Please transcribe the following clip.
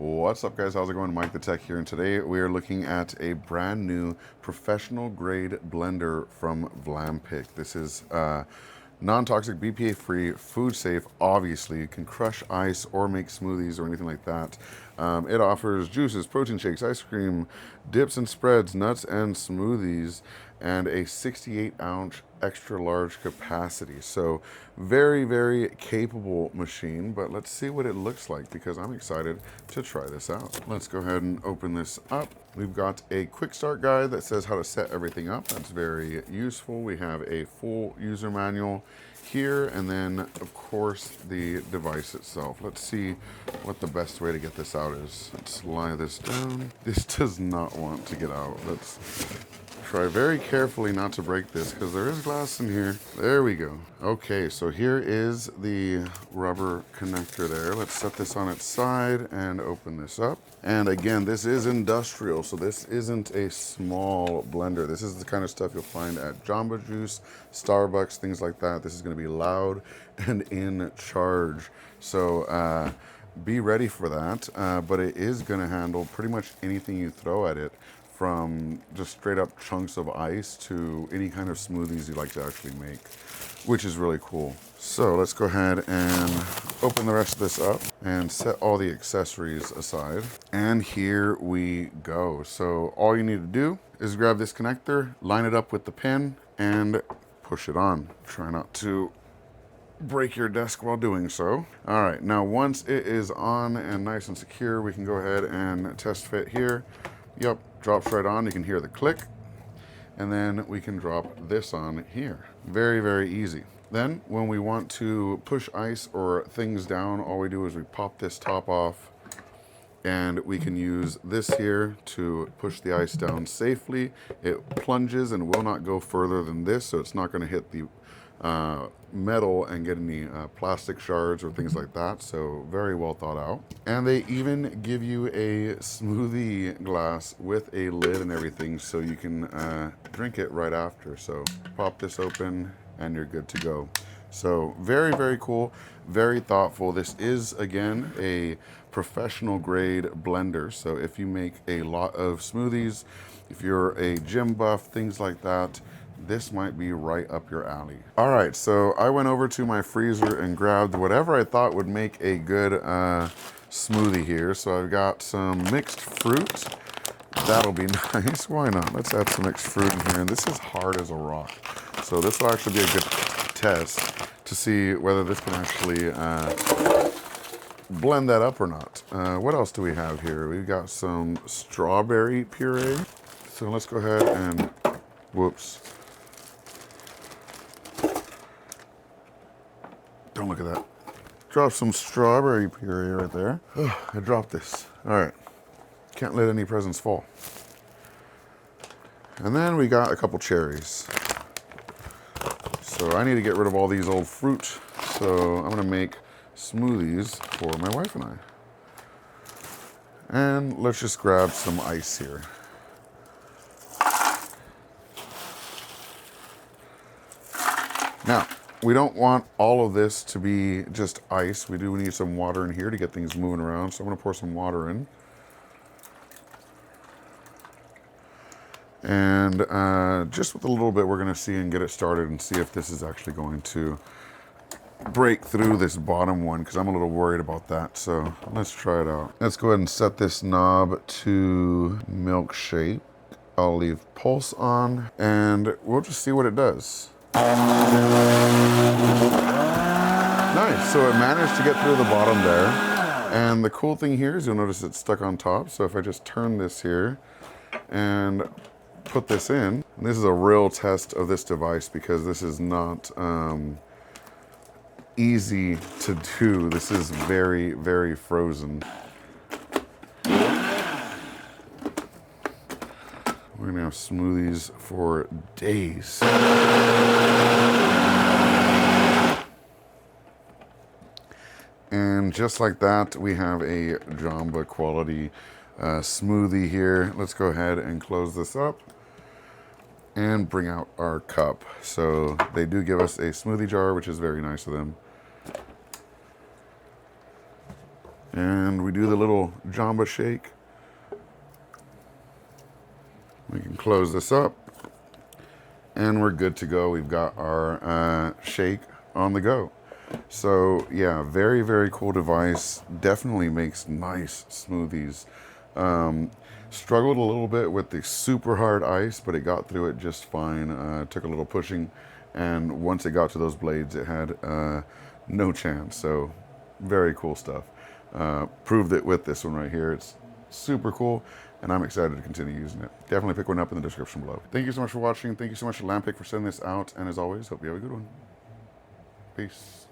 What's up, guys? How's it going? MikeTheTech here, and today we are looking at a brand new professional grade blender from LAMPICK. This is non-toxic, BPA-free, food safe. Obviously, it can crush ice or make smoothies or anything like that. It offers juices, protein shakes, ice cream, dips and spreads, nuts and smoothies, and a 68-ounce extra large capacity. So very, very capable machine, but let's see what it looks like because I'm excited to try this out. Let's go ahead and open this up. We've got a quick start guide that says how to set everything up. That's very useful. We have a full user manual here, and then of course the device itself. Let's see what the best way to get this out is. Let's lie this down. This does not want to get out. Let's try very carefully not to break this because there is glass in here. There we go. Okay, so here is the rubber connector there. Let's set this on its side and open this up. And again, this is industrial, so this isn't a small blender. This is the kind of stuff you'll find at Jamba Juice, Starbucks, things like that. This is going to be loud and in charge. So be ready for that, but it is going to handle pretty much anything you throw at it, from just straight up chunks of ice to any kind of smoothies you like to actually make, which is really cool. So let's go ahead and open the rest of this up and set all the accessories aside. And here we go. So all you need to do is grab this connector, line it up with the pin, and push it on. Try not to break your desk while doing so. All right, now once it is on and nice and secure, we can go ahead and test fit here. Yep, drops right on. You can hear the click, and then we can drop this on here. Very, very easy. Then when we want to push ice or things down, all we do is we pop this top off, and we can use this here to push the ice down safely. It plunges and will not go further than this, so it's not going to hit the metal and get any plastic shards or things like that. So very well thought out. And they even give you a smoothie glass with a lid and everything, so you can drink it right after. So pop this open and you're good to go. So very, very cool, very thoughtful. This is, again, a professional grade blender. So if you make a lot of smoothies, if you're a gym buff, things like that, this might be right up your alley. All right, so I went over to my freezer and grabbed whatever I thought would make a good smoothie here. So I've got some mixed fruit. That'll be nice. Why not? Let's add some mixed fruit in here. And this is hard as a rock. So this will actually be a good test to see whether this can actually blend that up or not. What else do we have here? We've got some strawberry puree. So let's go ahead and, whoops. Don't look at that. Drop some strawberry puree right there. Oh, I dropped this. All right. Can't let any presents fall. And then we got a couple cherries. So I need to get rid of all these old fruit. So I'm gonna make smoothies for my wife and I. And let's just grab some ice here. Now, we don't want all of this to be just ice. We do need some water in here to get things moving around. So I'm gonna pour some water in. And just with a little bit, we're gonna see and get it started and see if this is actually going to break through this bottom one, because I'm a little worried about that. So let's try it out. Let's go ahead and set this knob to milkshake. I'll leave pulse on and we'll just see what it does. Nice, so it managed to get through the bottom there. And the cool thing here is you'll notice it's stuck on top. So if I just turn this here and put this in, and this is a real test of this device because this is not easy to do. This is very, very frozen. We're gonna have smoothies for days. And just like that, we have a Jamba quality smoothie here. Let's go ahead and close this up and bring out our cup. So they do give us a smoothie jar, which is very nice of them. And we do the little Jamba shake. We can close this up and we're good to go. We've got our shake on the go. So yeah, very, very cool device. Definitely makes nice smoothies. Struggled a little bit with the super hard ice, but it got through it just fine. Took a little pushing, and once it got to those blades, it had no chance. So very cool stuff. Proved it with this one right here. It's super cool, and I'm excited to continue using it. Definitely pick one up in the description below. Thank you so much for watching. Thank you so much to LAMPICK for sending this out, and as always, hope you have a good one. Peace.